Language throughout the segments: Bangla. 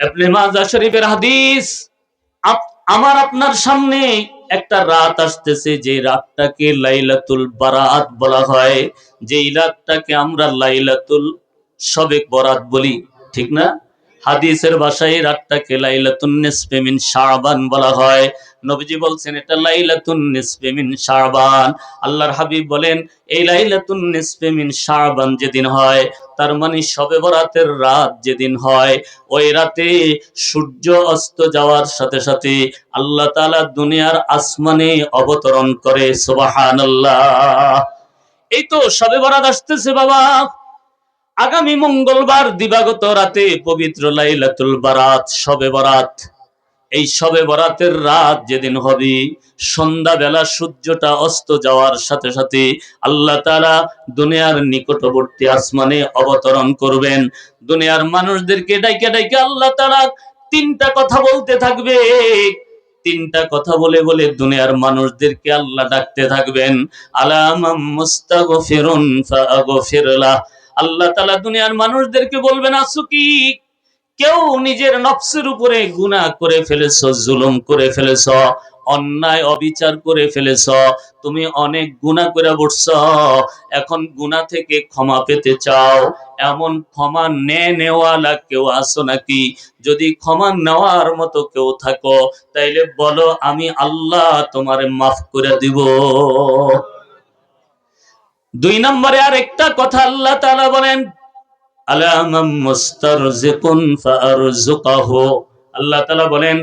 ইবনে মাজাহ শরীফের হাদিস। আমার আপনার সামনে একটা রাত আসতেছে, যে রাতটাকে লাইলাতুল বারাত বলা হয়, যেই রাতটাকে আমরা লাইলাতুল শবে বরাত বলি, ঠিক না? হাদিসের ভাষায় এই রাতটাকে লাইলাতুন নিসফে মিন শাবান বলা হয়। নবীজি বলছেন এটা লাইলাতুন নিসফে মিন শাবান। আল্লাহর হাবিব বলেন এই লাইলাতুন নিসফে মিন শাবান যেদিন হয়, তার মানে শবে বরাতের রাত যেদিন হয়, ওই রাতে সূর্য অস্ত যাওয়ার সাথে সাথে আল্লাহ তাআলা দুনিয়ার আসমানে অবতরণ করে। সুবহানাল্লাহ। এই তো শবে বরাত আসতেছে বাবা, আগামী মঙ্গলবার দিবাগত রাতে পবিত্র লাইলাতুল বারাত, শবে বরাত। এই শবে বরাতের রাত যেদিন হবে, সন্ধ্যাবেলা সূর্যটা অস্ত যাওয়ার সাথে সাথে আল্লাহ তাআলা দুনিয়ার নিকটবর্তী আসমানে অবতরণ করবেন। দুনিয়ার মানুষদেরকে ডাইকা ডাইকা আল্লাহ তাআলা তিনটা কথা বলতে থাকবে। তিনটা কথা বলে বলে দুনিয়ার মানুষদেরকে আল্লাহ ডাকতে থাকবেন। আলামাম মুস্তাগফিরুন ফাগফির লাহ। আল্লাহ তাআলা দুনিয়ার মানুষদেরকে বলবেন, আছো কি? কেউ নিজের নফসের উপরে গুনাহ করে ফেলেছো, জুলুম করে ফেলেছো, অন্যায় অবিচার করে ফেলেছো, তুমি অনেক গুনাহ করে বসছো, এখন গুনাহ থেকে ক্ষমা পেতে চাও, এমন ক্ষমা নেওয়ালা কেউ আছো নাকি? যদি ক্ষমা নেওয়ার মতো কেউ থাকো, তাইলে বলো, আমি আল্লাহ তোমারে মাফ করে দিব। দুই নম্বরে আরেকটা কথা আল্লাহ তাআলা বলেন, আলামাম মুস্তারজিকুন ফারজুকাহু। আল্লাহ তাআলা বলেন,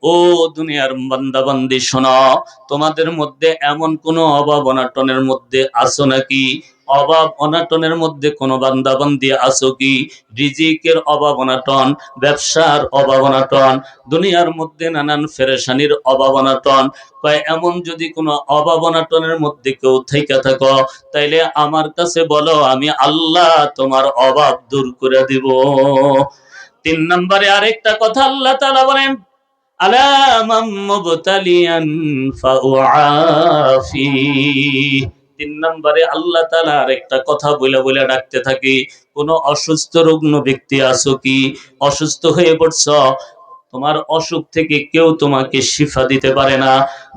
ও দুনিয়ার বান্দা বান্দি শোনো, তোমাদের মধ্যে এমন কোন অভাব অনাটনের মধ্যে আছো নাকি? অভাব অনাটনের মধ্যে কোন বান্দা বান্দি আছো কি? রিজিকের অভাব অনাটন, ব্যবসার অভাব অনাটন, দুনিয়ার মধ্যে নানান পেরেশানির অভাব অনাটন, কয় এমন যদি কোনো অভাব অনাটনের মধ্যে কেউ থেকে থাকো, তাইলে আমার কাছে বলো, আমি আল্লাহ তোমার অভাব দূর করে দিব। তিন নম্বরে আরেকটা কথা আল্লাহ তাআলা বলেন, আলামাম মুবতালিয়ান ফাউআফি। তিন নম্বরে আল্লাহ তাআলা আরেকটা কথা বলে বলে ডাকতে থাকি, কোন অসুস্থ রুগ্ন ব্যক্তি আছো কি? অসুস্থ হয়ে পড়ছো, তোমার অসুখ থেকে কেউ তোমাকে শিফা দিতে পারে না,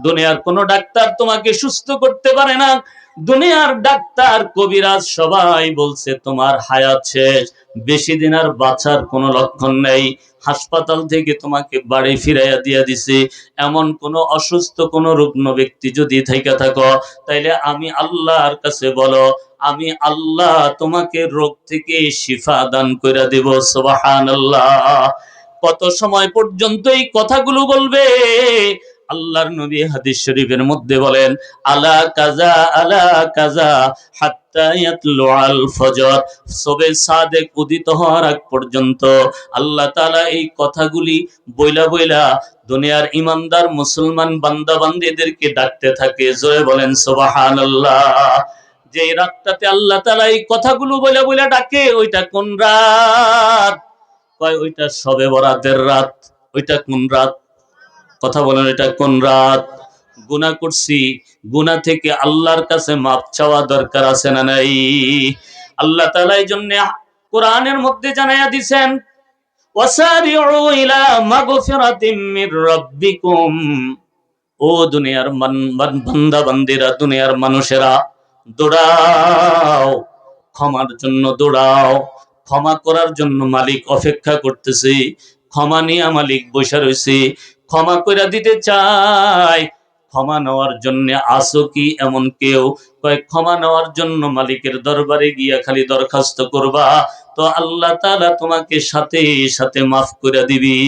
দুনিয়ার কোনো ডাক্তার তোমাকে সুস্থ করতে পারে না, দুনিয়ার ডাক্তার কবিরাজ সবাই বলছে তোমার হায়াত শেষ, বেশি দিন আর বাঁচার কোনো লক্ষণ নেই, হাসপাতাল থেকে তোমাকে বাড়ি ফিরাইয়া দিয়া দিছে, এমন কোন অসুস্থ কোন রুগ্ন ব্যক্তি যদি থেকে থাকো, তাইলে আমি আল্লাহর কাছে বলো, আমি আল্লাহ তোমাকে রোগ থেকে শিফা দান করে দেব। সুবহানাল্লাহ। কত সময় পর্যন্ত এই কথাগুলো বলবে? আল্লাহর নবী হাদিস শরীফের মধ্যে বলেন, আলা কাজা আলা কাজা হাত্তা ইয়াতলুআল ফজর। সবে সাদেক উদিত হওয়ার আগ পর্যন্ত আল্লাহ তাআলা এই কথাগুলি বইলা বইলা দুনিয়ার ইমানদার মুসলমান বান্দা বান্দীদেরকে ডাকতে থাকে। জোরে বলেন সুবহানাল্লাহ। যে রাতটাতে আল্লাহ তাআলা এই কথাগুলো বইলা বইলা ডাকে, ওইটা কোন রাত? কয় ওইটা শবে বরাতের রাত। ওইটা কোন রাত? কথা বলেন, এটা কোন রাত? গুনাহ করছি, গুনাহ থেকে আল্লাহর কাছে মাপ চাওয়া দরকার আছে না নাই? আল্লাহ তাআলা এই জন্য কোরআনের মধ্যে জানাইয়া দিবেন, ওয়াসারিউ ইলা মাগফিরাতিম মির রাব্বিকুম। ও দুনিয়ার বান্দা বান্দিরা, দুনিয়ার মানুষেরা, দৌড়াও, ক্ষমার জন্য দৌড়াও। ক্ষমা করার জন্য মালিক অপেক্ষা করতেছে, ক্ষমা নিয়ে মালিক বসে রয়েছে, ক্ষমা করে দিতে চায়। ক্ষমা নেওয়ার জন্য আসো কি এমন কেউ? কয় ক্ষমা নেওয়ার জন্য মালিকের দরবারে গিয়া খালি দরখাস্ত করবা, তো আল্লাহ তাআলা তোমাকে সাথে সাথে মাফ করে দিবি।